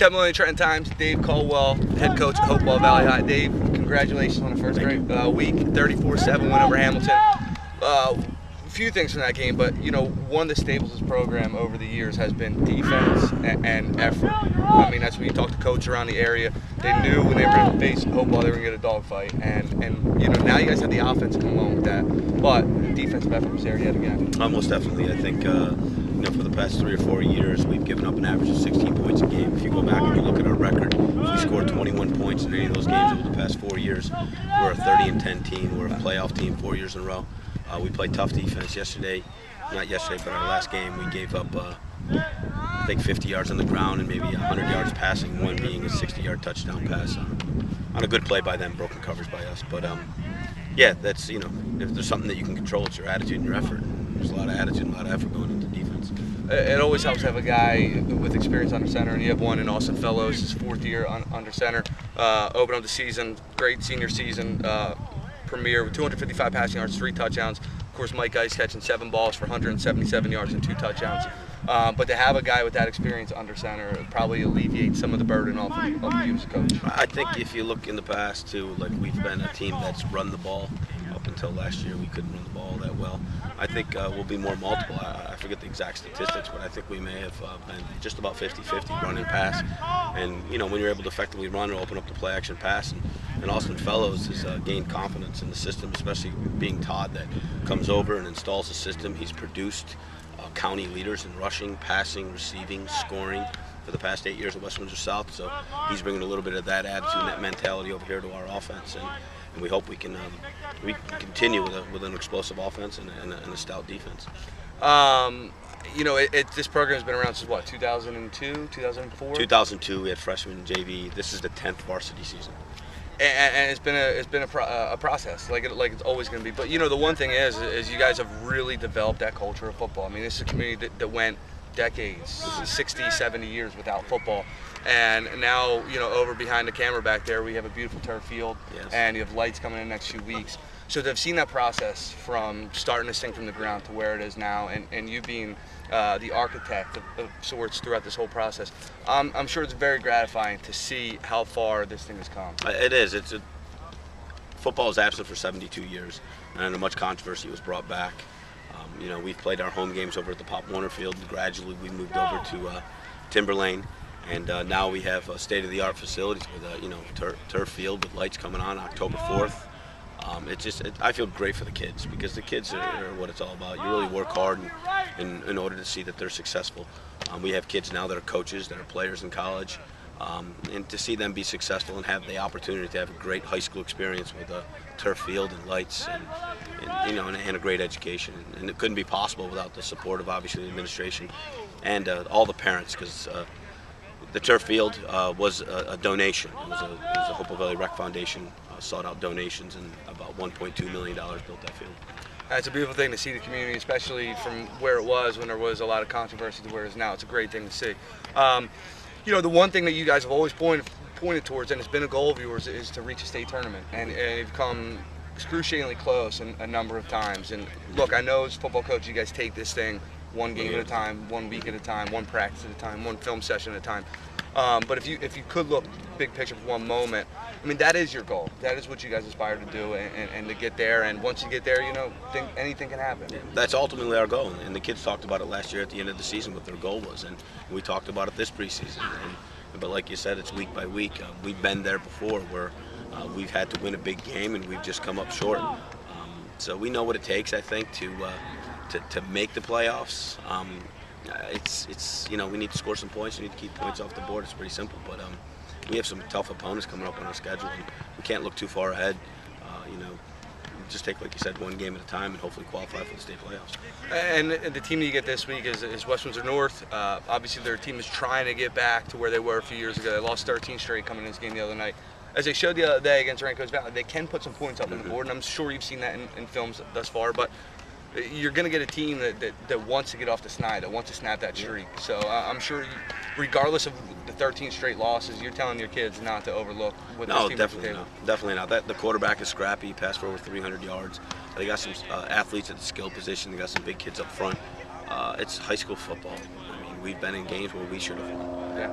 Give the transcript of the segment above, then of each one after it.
Maloney, Trenton Times. Dave Caldwell, head coach at Hopewell Valley High. Dave, congratulations on the first great week. 34-7 win over Hamilton. A few things from that game, but one of the staples of this program over the years has been defense and effort. I mean, that's when you talk to coach around the area. They knew when they were going to face Hopewell, they were going to get a dogfight, and now you guys have the offense come along with that. But defensive effort was there yet again. Most definitely. I think for the past 3 or 4 years, we've given up an average of 16 points a game. If you go back and you look at our record, we scored 21 points in any of those games over the past 4 years. We're a 30-10 team. We're a playoff team 4 years in a row. We played tough defense not yesterday, but our last game we gave up, I think 50 yards on the ground and maybe 100 yards passing, one being a 60-yard touchdown pass on a good play by them, broken coverage by us. But yeah, that's, if there's something that you can control, it's your attitude and your effort. There's a lot of attitude and a lot of effort going into defense. It always helps to have a guy with experience under center, and you have one in Austin Fellows, his 4th year under center. Opened up the season, great senior season, premier with 255 passing yards, 3 touchdowns. Of course, Mike Ice catching 7 balls for 177 yards and 2 touchdowns. But to have a guy with that experience under center probably alleviates some of the burden off of you as a coach. I think if you look in the past too, like we've been a team that's run the ball. Up until last year, we couldn't run the ball that well. I think we'll be more multiple. I forget the exact statistics, but I think we may have been just about 50-50 run and pass. And when you're able to effectively run or open up the play action pass, and Austin Fellows has gained confidence in the system, especially being Todd that comes over and installs the system. He's produced county leaders in rushing, passing, receiving, scoring for the past 8 years at West Windsor South. So he's bringing a little bit of that attitude and that mentality over here to our offense. And we hope we can continue with an explosive offense and a stout defense. This program has been around since what, 2002, 2004? 2002, we had freshman and JV. This is the 10th varsity season. And it's been a process, like it's always going to be. But the one thing is you guys have really developed that culture of football. I mean, this is a community that went decades, 60, 70 years without football. And now, over behind the camera back there, we have a beautiful turf field, yes. And you have lights coming in the next few weeks. So they've seen that process from starting this thing from the ground to where it is now, and you being the architect of sorts throughout this whole process. I'm sure it's very gratifying to see how far this thing has come. It is. Football was absent for 72 years, and much controversy was brought back. We've played our home games over at the Pop Warner Field, and gradually we moved over to Timberlane. And now we have state-of-the-art facilities with a turf field with lights coming on October 4th. I feel great for the kids because the kids are what it's all about. You really work hard in order to see that they're successful. We have kids now that are coaches, that are players in college, and to see them be successful and have the opportunity to have a great high school experience with a turf field and lights and a great education. And it couldn't be possible without the support of obviously the administration and all the parents, because the turf field was a donation. It was a Hopewell Valley Rec Foundation sought out donations, and about $1.2 million built that field. It's a beautiful thing to see the community, especially from where it was when there was a lot of controversy to where it is now. It's a great thing to see. The one thing that you guys have always pointed towards, and it's been a goal of yours, is to reach a state tournament, and you've come excruciatingly close a number of times. And look, I know as a football coach, you guys take this thing one game at a time, 1 week at a time, one practice at a time, one film session at a time. But if you could look big picture for one moment, I mean, that is your goal. That is what you guys aspire to do, and to get there. And once you get there, anything can happen. Yeah, that's ultimately our goal. And the kids talked about it last year at the end of the season, what their goal was, and we talked about it this preseason. But like you said, it's week by week. We've been there before, where we've had to win a big game, and we've just come up short. So we know what it takes, I think, to make the playoffs. We need to score some points. We need to keep points off the board. It's pretty simple, but we have some tough opponents coming up on our schedule, and we can't look too far ahead. Just take, like you said, one game at a time and hopefully qualify for the state playoffs. And the team that you get this week is West Windsor North. Obviously, their team is trying to get back to where they were a few years ago. They lost 13 straight coming in this game the other night. As they showed the other day against Ranco's Valley, they can put some points up on the board, and I'm sure you've seen that in films thus far. But you're going to get a team that wants to get off the snide, that wants to snap that streak. So I'm sure, regardless of the 13 straight losses, you're telling your kids not to overlook what this team definitely not. Definitely not. The quarterback is scrappy. He passed for over 300 yards. They got some athletes at the skill position. They got some big kids up front. It's high school football. I mean, we've been in games where we should have won, Yeah.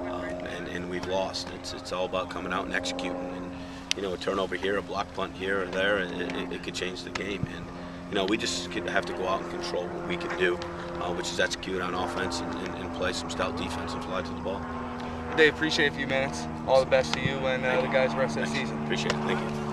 and we've lost. It's all about coming out and executing. And you know, a turnover here, a block punt here or there, and it could change the game. And you know, we just have to go out and control what we can do, which is execute on offense and play some stout defense and fly to the ball. Dave, appreciate a few minutes. All the best to you and the guys the rest of the season. Appreciate it. Thank you.